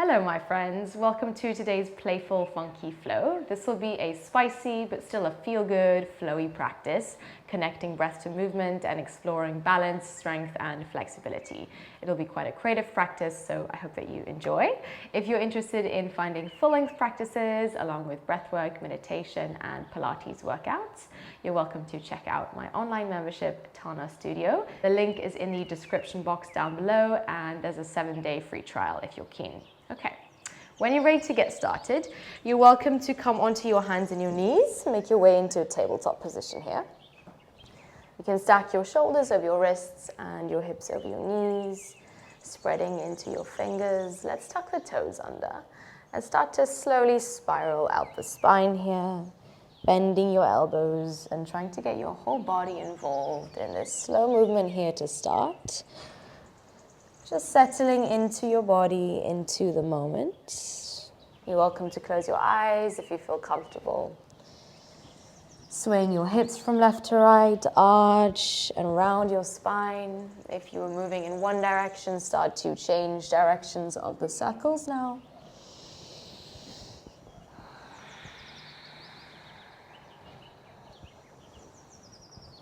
Hello my friends, welcome to today's Playful Funky Flow. This will be a spicy but still a feel-good, flowy practice, connecting breath to movement and exploring balance, strength and flexibility. It'll be quite a creative practice, so I hope that you enjoy. If you're interested in finding full-length practices along with breathwork, meditation and Pilates workouts, you're welcome to check out my online membership, Tana Studio. The link is in the description box down below and there's a 7-day free trial if you're keen. Okay, when you're ready to get started, you're welcome to come onto your hands and your knees. Make your way into a tabletop position here. You can stack your shoulders over your wrists and your hips over your knees, spreading into your fingers. Let's tuck the toes under and start to slowly spiral out the spine here, bending your elbows and trying to get your whole body involved in this slow movement here to start. Just settling into your body, into the moment. You're welcome to close your eyes if you feel comfortable. Swaying your hips from left to right, arch and round your spine. If you were moving in one direction, start to change directions of the circles now.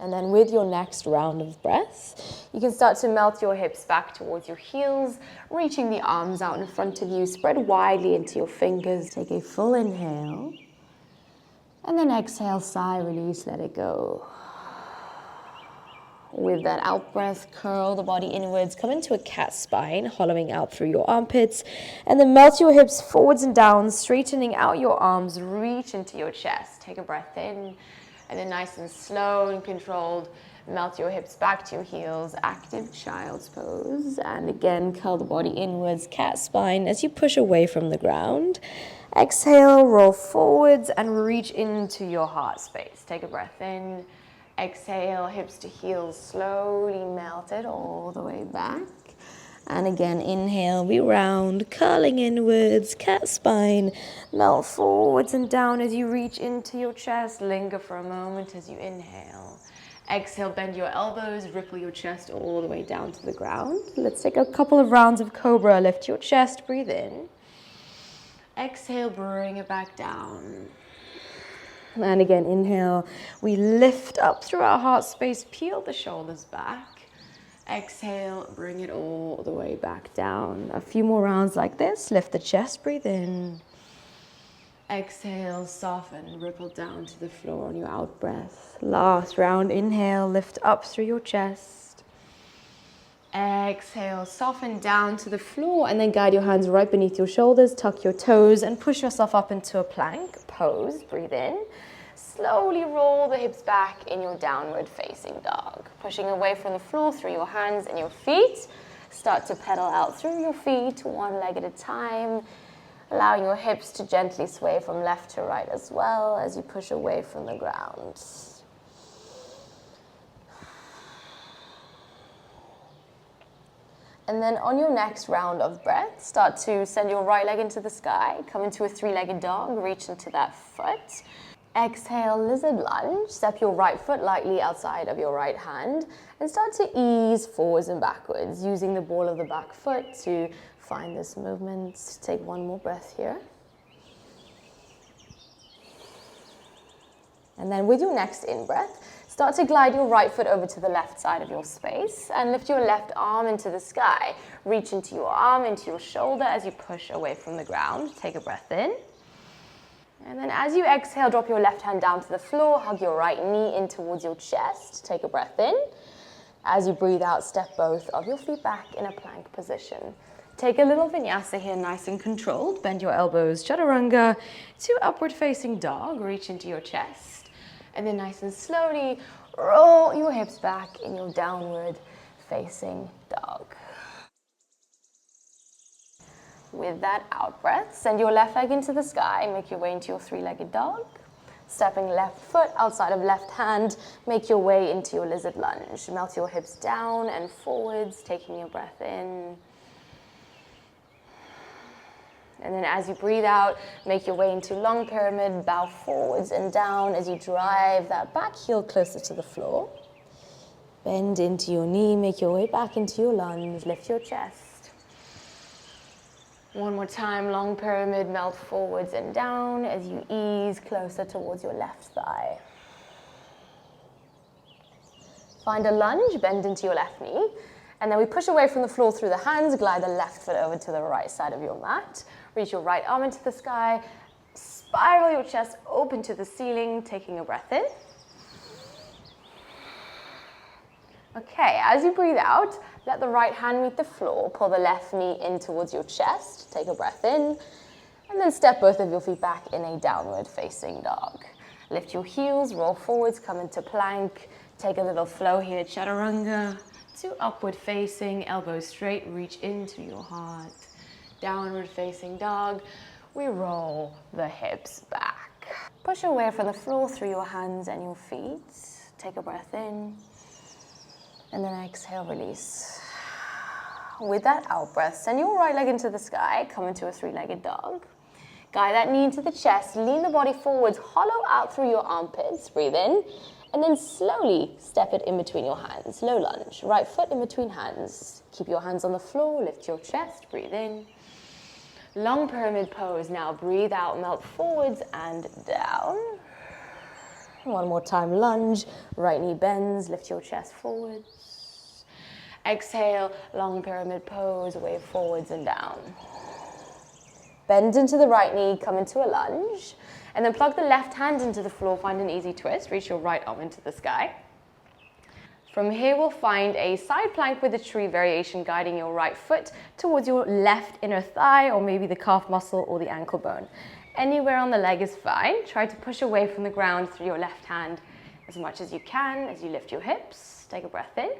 And then with your next round of breath, you can start to melt your hips back towards your heels, reaching the arms out in front of you, spread widely into your fingers. Take a full inhale, and then exhale, sigh, release, let it go. With that out breath, curl the body inwards, come into a cat spine, hollowing out through your armpits, and then melt your hips forwards and down, straightening out your arms, reach into your chest. Take a breath in. And then nice and slow and controlled, melt your hips back to your heels, active child's pose. And again, curl the body inwards, cat spine as you push away from the ground. Exhale, roll forwards and reach into your heart space. Take a breath in. Exhale, hips to heels, slowly melt it all the way back. And again, inhale, we round, curling inwards, cat spine, melt forwards and down as you reach into your chest. Linger for a moment as you inhale. Exhale, bend your elbows, ripple your chest all the way down to the ground. Let's take a couple of rounds of Cobra. Lift your chest, breathe in. Exhale, bring it back down. And again, inhale, we lift up through our heart space, peel the shoulders back. Exhale, bring it all the way back down. A few more rounds like this. Lift the chest, breathe in. Exhale, soften, ripple down to the floor on your out breath. Last round, inhale, lift up through your chest. Exhale, soften down to the floor and then guide your hands right beneath your shoulders, tuck your toes and push yourself up into a plank pose. Breathe in. Slowly roll the hips back in your downward facing dog. Pushing away from the floor through your hands and your feet. Start to pedal out through your feet, one leg at a time. Allowing your hips to gently sway from left to right as well as you push away from the ground. And then on your next round of breath, start to send your right leg into the sky. Come into a three-legged dog, reach into that foot. Exhale, lizard lunge. Step your right foot lightly outside of your right hand and start to ease forwards and backwards, using the ball of the back foot to find this movement. Take one more breath here. And then with your next in-breath, start to glide your right foot over to the left side of your space and lift your left arm into the sky. Reach into your arm, into your shoulder as you push away from the ground. Take a breath in. And then as you exhale, drop your left hand down to the floor, hug your right knee in towards your chest. Take a breath in. As you breathe out, step both of your feet back in a plank position. Take a little vinyasa here, nice and controlled. Bend your elbows, chaturanga, to upward facing dog. Reach into your chest. And then nice and slowly roll your hips back in your downward facing dog. With that out breath, send your left leg into the sky, make your way into your three-legged dog. Stepping left foot outside of left hand, make your way into your lizard lunge. Melt your hips down and forwards, taking your breath in. And then as you breathe out, make your way into long pyramid, bow forwards and down as you drive that back heel closer to the floor. Bend into your knee, make your way back into your lunge, lift your chest. One more time, long pyramid, melt forwards and down as you ease closer towards your left thigh. Find a lunge, bend into your left knee, and then we push away from the floor through the hands, glide the left foot over to the right side of your mat, reach your right arm into the sky, spiral your chest open to the ceiling, taking a breath in. Okay, as you breathe out, let the right hand meet the floor, pull the left knee in towards your chest, take a breath in, and then step both of your feet back in a downward facing dog. Lift your heels, roll forwards, come into plank, take a little flow here, chaturanga, to upward facing, elbows straight, reach into your heart. Downward facing dog, we roll the hips back. Push away from the floor through your hands and your feet, take a breath in. And then exhale, release. With that out breath, send your right leg into the sky, come into a three-legged dog. Guide that knee into the chest, lean the body forwards, hollow out through your armpits, breathe in, and then slowly step it in between your hands. Low lunge, right foot in between hands. Keep your hands on the floor, lift your chest, breathe in. Long pyramid pose, now breathe out, melt forwards and down. One more time, lunge, right knee bends, lift your chest forwards. Exhale, long pyramid pose, wave forwards and down. Bend into the right knee, come into a lunge, and then plug the left hand into the floor, find an easy twist, reach your right arm into the sky. From here, we'll find a side plank with a tree variation, guiding your right foot towards your left inner thigh, or maybe the calf muscle or the ankle bone. Anywhere on the leg is fine. Try to push away from the ground through your left hand as much as you can as you lift your hips. Take a breath in.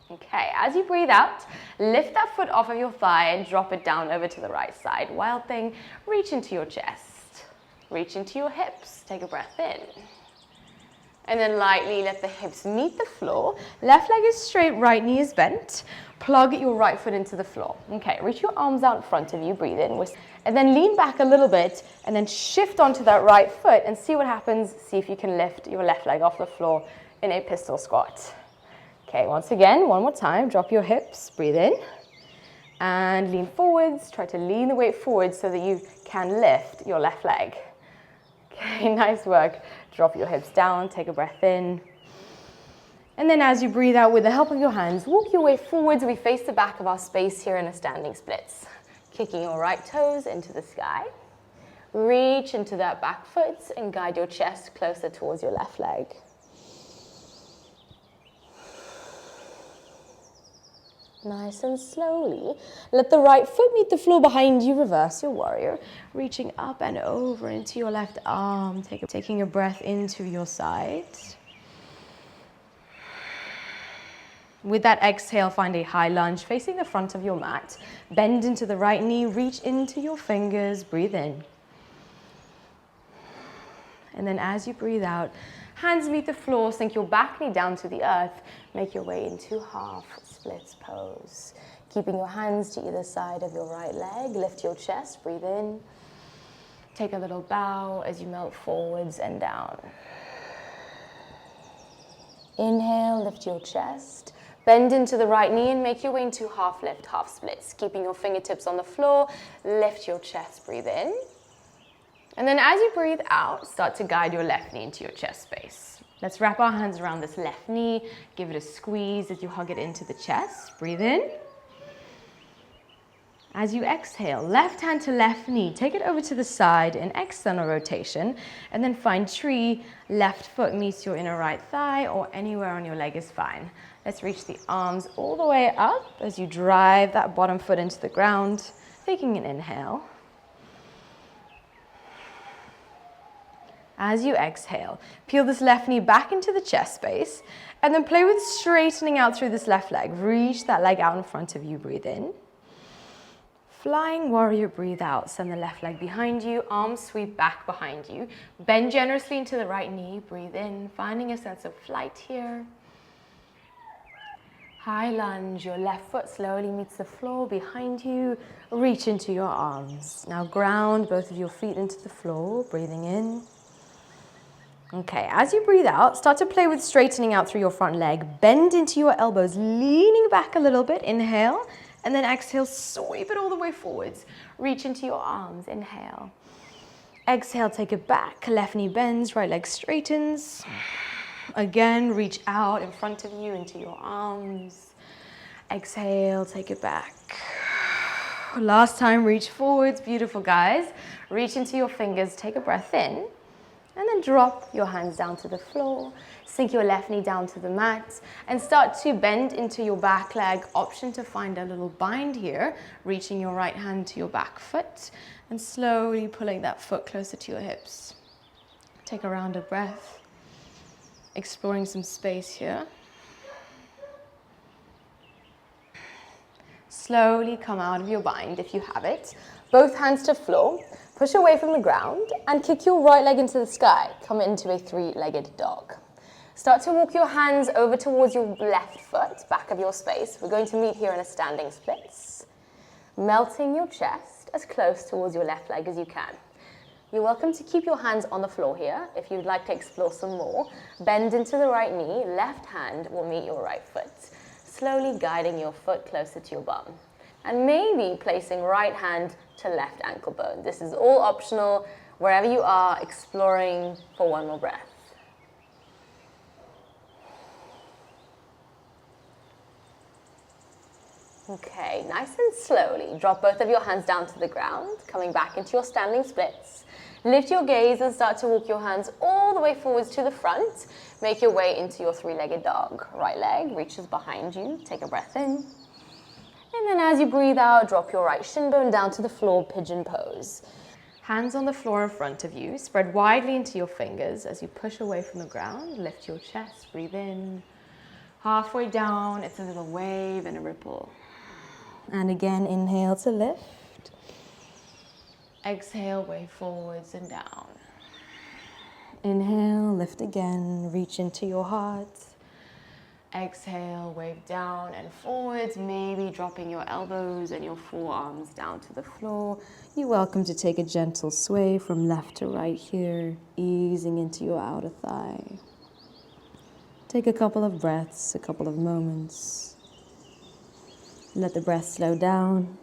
Okay, as you breathe out, lift that foot off of your thigh and drop it down over to the right side. Wild thing, reach into your chest. Reach into your hips. Take a breath in. And then lightly let the hips meet the floor. Left leg is straight, right knee is bent. Plug your right foot into the floor. Okay, reach your arms out in front of you, breathe in. And then lean back a little bit and then shift onto that right foot and see what happens. See if you can lift your left leg off the floor in a pistol squat. Okay, once again, one more time. Drop your hips, breathe in. And lean forwards. Try to lean the weight forwards so that you can lift your left leg. Okay, nice work. Drop your hips down, take a breath in. And then as you breathe out with the help of your hands, walk your way forwards. We face the back of our space here in a standing splits. Kicking your right toes into the sky. Reach into that back foot and guide your chest closer towards your left leg. Nice and slowly, let the right foot meet the floor behind you, reverse your warrior, reaching up and over into your left arm, taking a breath into your side. With that exhale, find a high lunge facing the front of your mat. Bend into the right knee, reach into your fingers, breathe in. And then as you breathe out, hands meet the floor, sink your back knee down to the earth, make your way into half splits pose. Keeping your hands to either side of your right leg, lift your chest, breathe in. Take a little bow as you melt forwards and down. Inhale, lift your chest. Bend into the right knee and make your way into half lift, half splits. Keeping your fingertips on the floor, lift your chest, breathe in. And then as you breathe out, start to guide your left knee into your chest space. Let's wrap our hands around this left knee. Give it a squeeze as you hug it into the chest. Breathe in. As you exhale, left hand to left knee. Take it over to the side in external rotation. And then find tree. Left foot meets your inner right thigh, or anywhere on your leg is fine. Let's reach the arms all the way up as you drive that bottom foot into the ground. Taking an inhale. As you exhale, peel this left knee back into the chest space and then play with straightening out through this left leg. Reach that leg out in front of you, breathe in. Flying warrior, breathe out. Send the left leg behind you, arms sweep back behind you. Bend generously into the right knee, breathe in, finding a sense of flight here. High lunge, your left foot slowly meets the floor behind you. Reach into your arms. Now ground both of your feet into the floor, breathing in. Okay, as you breathe out, start to play with straightening out through your front leg. Bend into your elbows, leaning back a little bit. Inhale, And then exhale, sweep it all the way forwards. Reach into your arms, inhale. Exhale, take it back. Left knee bends, right leg straightens. Again, reach out in front of you into your arms. Exhale, take it back. Last time, reach forwards. Beautiful, guys. Reach into your fingers, take a breath in. And then drop your hands down to the floor. Sink your left knee down to the mat. And start to bend into your back leg. Option to find a little bind here. Reaching your right hand to your back foot. And slowly pulling that foot closer to your hips. Take a round of breath. Exploring some space here. Slowly come out of your bind if you have it. Both hands to floor. Push away from the ground and kick your right leg into the sky. Come into a three-legged dog. Start to walk your hands over towards your left foot, back of your space. We're going to meet here in a standing splits. Melting your chest as close towards your left leg as you can. You're welcome to keep your hands on the floor here if you'd like to explore some more. Bend into the right knee, left hand will meet your right foot. Slowly guiding your foot closer to your bum. And maybe placing right hand to left ankle bone. This is all optional, wherever you are, exploring for one more breath. Okay, nice and slowly, drop both of your hands down to the ground, coming back into your standing splits. Lift your gaze and start to walk your hands all the way forwards to the front. Make your way into your three-legged dog. Right leg reaches behind you, take a breath in. And then as you breathe out, drop your right shin bone down to the floor, pigeon pose. Hands on the floor in front of you, spread widely into your fingers as you push away from the ground. Lift your chest, breathe in. Halfway down, it's a little wave and a ripple. And again, inhale to lift. Exhale, wave forwards and down. Inhale, lift again, reach into your heart. Exhale, wave down and forwards, maybe dropping your elbows and your forearms down to the floor. You're welcome to take a gentle sway from left to right here, easing into your outer thigh. Take a couple of breaths, a couple of moments. Let the breath slow down.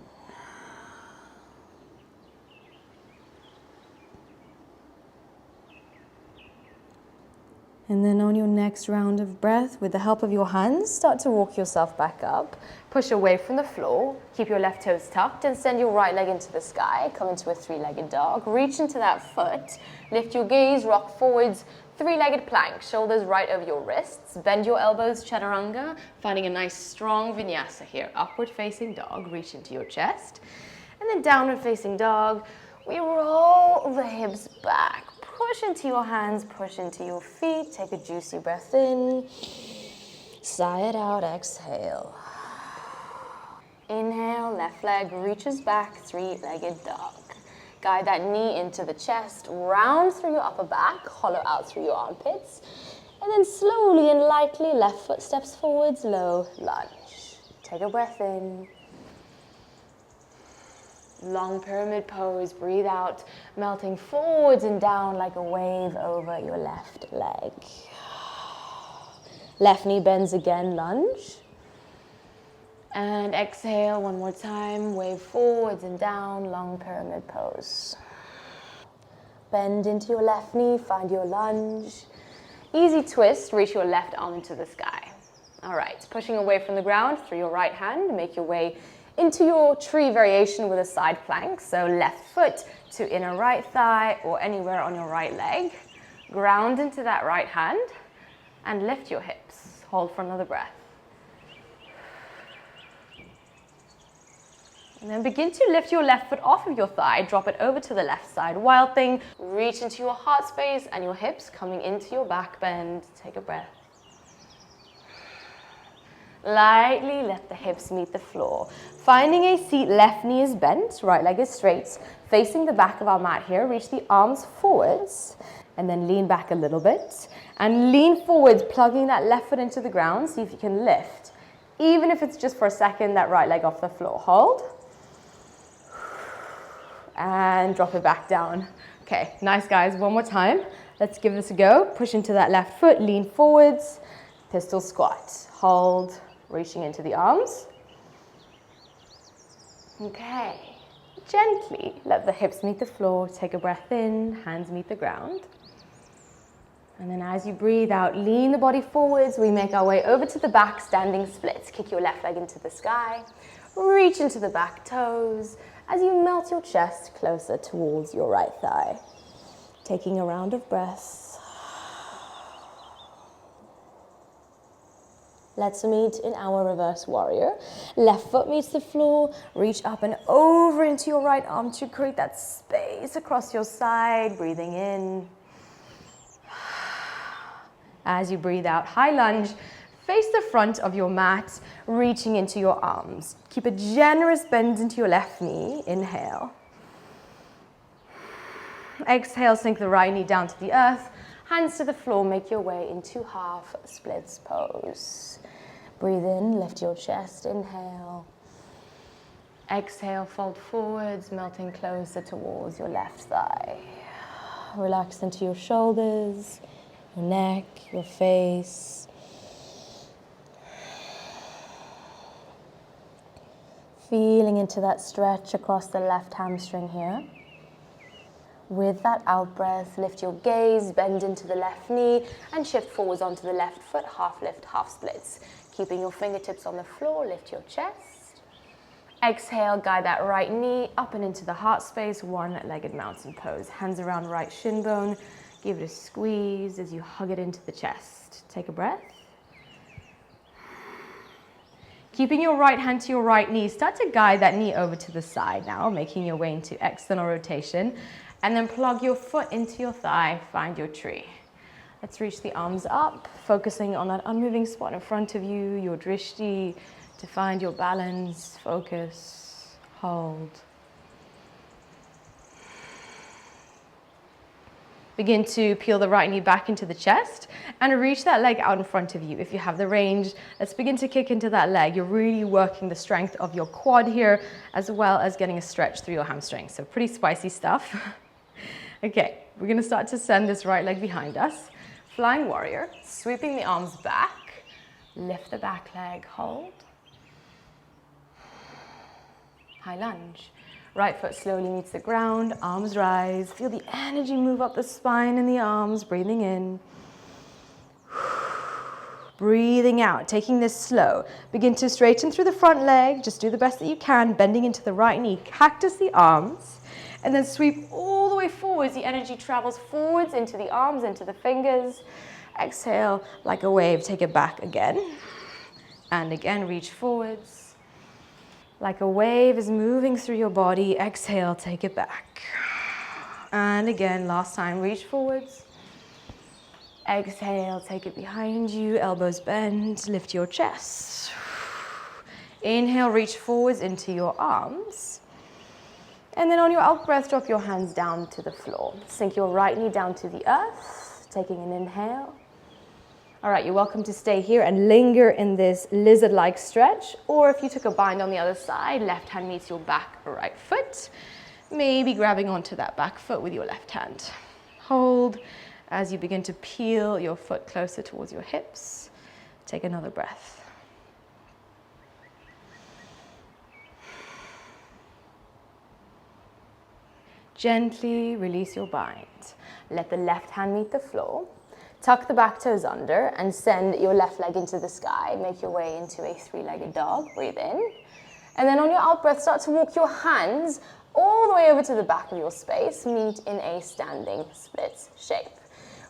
And then on your next round of breath, with the help of your hands, start to walk yourself back up. Push away from the floor. Keep your left toes tucked and send your right leg into the sky. Come into a three-legged dog. Reach into that foot. Lift your gaze, rock forwards. Three-legged plank, shoulders right over your wrists. Bend your elbows, chaturanga. Finding a nice strong vinyasa here. Upward facing dog, reach into your chest. And then downward facing dog. We roll the hips back. Push into your hands, push into your feet. Take a juicy breath in. Sigh it out, exhale. Inhale, left leg reaches back, three-legged dog. Guide that knee into the chest, round through your upper back, hollow out through your armpits. And then slowly and lightly, left foot steps forwards, low lunge. Take a breath in. Long pyramid pose, breathe out, melting forwards and down like a wave over your left leg. Left knee bends again, lunge. And exhale one more time, wave forwards and down, long pyramid pose. Bend into your left knee, find your lunge. Easy twist, reach your left arm into the sky. All right, pushing away from the ground through your right hand, make your way into your tree variation with a side plank. So left foot to inner right thigh or anywhere on your right leg. Ground into that right hand and lift your hips. Hold for another breath. And then begin to lift your left foot off of your thigh. Drop it over to the left side. Wild thing. Reach into your heart space and your hips coming into your back bend. Take a breath. Lightly let the hips meet the floor. Finding a seat, left knee is bent, right leg is straight. Facing the back of our mat here, reach the arms forwards and then lean back a little bit. And lean forwards, plugging that left foot into the ground. See if you can lift. Even if it's just for a second, that right leg off the floor. Hold. And drop it back down. Okay, nice guys, one more time. Let's give this a go. Push into that left foot, lean forwards. Pistol squat. Hold. Reaching into the arms. Okay, gently let the hips meet the floor. Take a breath in, hands meet the ground. And then as you breathe out, lean the body forwards. We make our way over to the back, standing splits. Kick your left leg into the sky. Reach into the back toes as you melt your chest closer towards your right thigh. Taking a round of breaths. Let's meet in our reverse warrior. Left foot meets the floor. Reach up and over into your right arm to create that space across your side. Breathing in. As you breathe out, high lunge. Face the front of your mat, reaching into your arms. Keep a generous bend into your left knee. Inhale. Exhale, sink the right knee down to the earth. Hands to the floor, make your way into half splits pose. Breathe in, lift your chest, inhale. Exhale, fold forwards, melting closer towards your left thigh. Relax into your shoulders, your neck, your face. Feeling into that stretch across the left hamstring here. With that out breath, lift your gaze, bend into the left knee, and shift forwards onto the left foot, half lift, half splits. Keeping your fingertips on the floor, lift your chest. Exhale, guide that right knee up and into the heart space, one-legged mountain pose. Hands around right shin bone, give it a squeeze as you hug it into the chest. Take a breath. Keeping your right hand to your right knee, start to guide that knee over to the side now, making your way into external rotation. And then plug your foot into your thigh, find your tree. Let's reach the arms up, focusing on that unmoving spot in front of you, your drishti, to find your balance, focus, hold. Begin to peel the right knee back into the chest and reach that leg out in front of you. If you have the range, let's begin to kick into that leg. You're really working the strength of your quad here, as well as getting a stretch through your hamstrings. So pretty spicy stuff. Okay, we're gonna start to send this right leg behind us. Flying warrior, sweeping the arms back. Lift the back leg, hold. High lunge. Right foot slowly meets the ground, arms rise. Feel the energy move up the spine and the arms, breathing in. Breathing out, taking this slow. Begin to straighten through the front leg. Just do the best that you can, bending into the right knee. Cactus the arms. And then sweep all the way forwards. The energy travels forwards into the arms, into the fingers. Exhale like a wave, take it back again. And again, reach forwards. Like a wave is moving through your body. Exhale, take it back. And again, last time, reach forwards. Exhale, take it behind you, elbows bend, lift your chest. Inhale, reach forwards into your arms. And then on your out breath, drop your hands down to the floor. Sink your right knee down to the earth, taking an inhale. All right, you're welcome to stay here and linger in this lizard-like stretch. Or if you took a bind on the other side, left hand meets your back or right foot. Maybe grabbing onto that back foot with your left hand. Hold as you begin to peel your foot closer towards your hips. Take another breath. Gently release your bind. Let the left hand meet the floor. Tuck the back toes under and send your left leg into the sky. Make your way into a three-legged dog. Breathe in. And then on your out breath, start to walk your hands all the way over to the back of your space. Meet in a standing splits shape.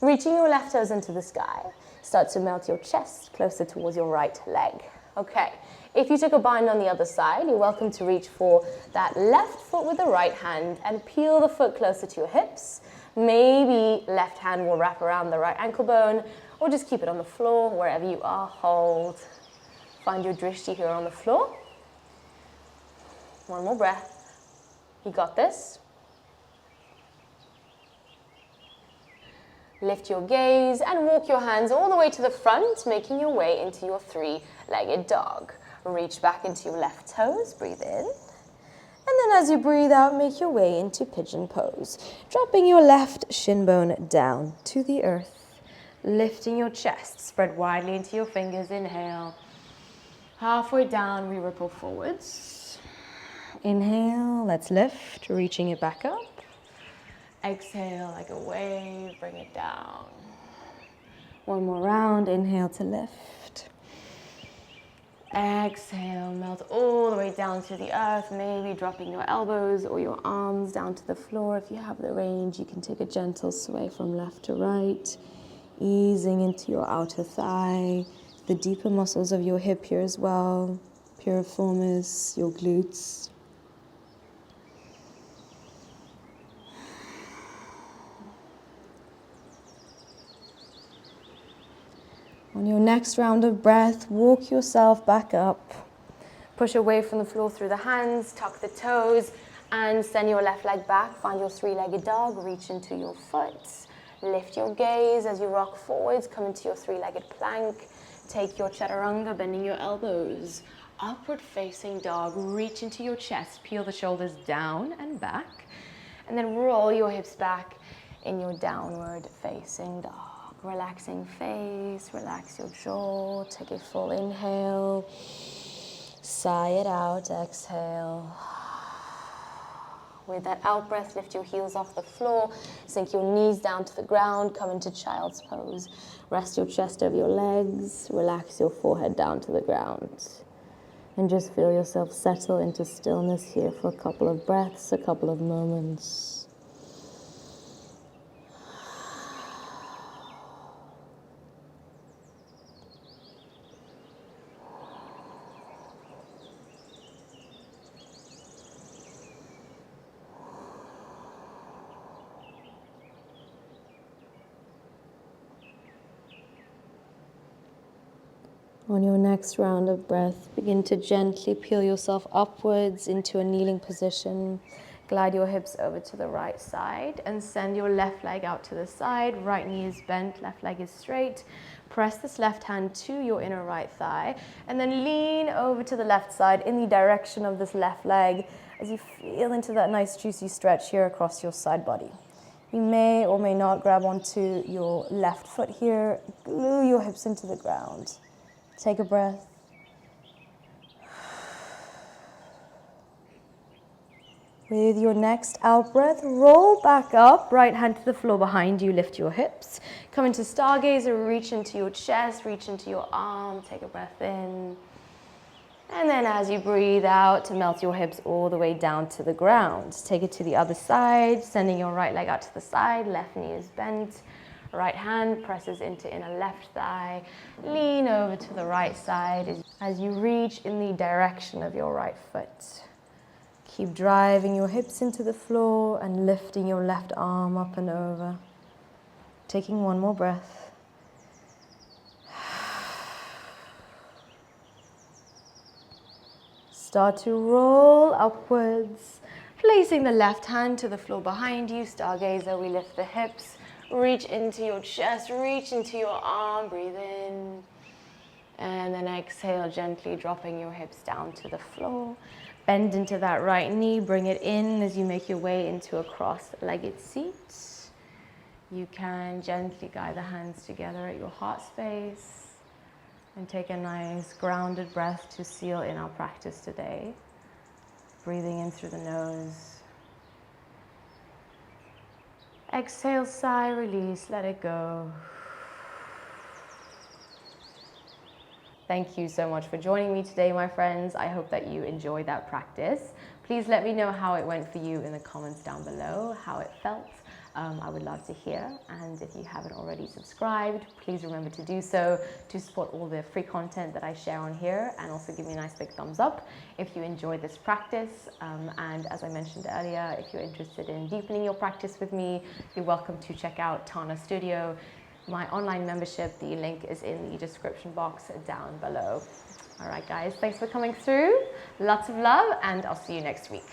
Reaching your left toes into the sky. Start to melt your chest closer towards your right leg. Okay. If you took a bind on the other side, you're welcome to reach for that left foot with the right hand and peel the foot closer to your hips. Maybe left hand will wrap around the right ankle bone, or just keep it on the floor wherever you are. Hold. Find your drishti here on the floor. One more breath. You got this. Lift your gaze and walk your hands all the way to the front, making your way into your three-legged dog. Reach back into your left toes, breathe in. And then as you breathe out, make your way into pigeon pose. Dropping your left shin bone down to the earth. Lifting your chest, spread widely into your fingers, inhale. Halfway down, we ripple forwards. Inhale, let's lift, reaching it back up. Exhale like a wave, bring it down. One more round, inhale to lift. Exhale, melt all the way down to the earth, maybe dropping your elbows or your arms down to the floor. If you have the range, you can take a gentle sway from left to right, easing into your outer thigh, the deeper muscles of your hip here as well, piriformis, your glutes. On your next round of breath, walk yourself back up. Push away from the floor through the hands, tuck the toes, and send your left leg back. Find your three-legged dog, reach into your foot. Lift your gaze as you rock forwards, come into your three-legged plank. Take your chaturanga, bending your elbows. Upward facing dog, reach into your chest, peel the shoulders down and back. And then roll your hips back in your downward facing dog. Relaxing face, relax your jaw, take a full inhale, sigh it out, exhale. With that out breath, lift your heels off the floor, sink your knees down to the ground, come into child's pose. Rest your chest over your legs, relax your forehead down to the ground. And just feel yourself settle into stillness here for a couple of breaths, a couple of moments. On your next round of breath, begin to gently peel yourself upwards into a kneeling position. Glide your hips over to the right side and send your left leg out to the side. Right knee is bent, left leg is straight. Press this left hand to your inner right thigh and then lean over to the left side in the direction of this left leg as you feel into that nice juicy stretch here across your side body. You may or may not grab onto your left foot here. Glue your hips into the ground. Take a breath. With your next out breath, roll back up, right hand to the floor behind you, lift your hips. Come into Stargazer, reach into your chest, reach into your arm, take a breath in. And then as you breathe out, melt your hips all the way down to the ground. Take it to the other side, sending your right leg out to the side, left knee is bent. Right hand presses into inner left thigh. Lean over to the right side as you reach in the direction of your right foot. Keep driving your hips into the floor and lifting your left arm up and over. Taking one more breath. Start to roll upwards, placing the left hand to the floor behind you. Stargazer, we lift the hips. Reach into your chest, reach into your arm, breathe in. And then exhale, gently dropping your hips down to the floor. Bend into that right knee, bring it in as you make your way into a cross-legged seat. You can gently guide the hands together at your heart space and take a nice grounded breath to seal in our practice today. Breathing in through the nose. Exhale, sigh, release, let it go. Thank you so much for joining me today, my friends. I hope that you enjoyed that practice. Please let me know how it went for you in the comments down below, how it felt. I would love to hear. And if you haven't already subscribed, please remember to do so to support all the free content that I share on here, and also give me a nice big thumbs up if you enjoyed this practice. And as I mentioned earlier, if you're interested in deepening your practice with me, you're welcome to check out Tana Studio, my online membership. The link is in the description box down below. All right, guys, thanks for coming through. Lots of love, and I'll see you next week.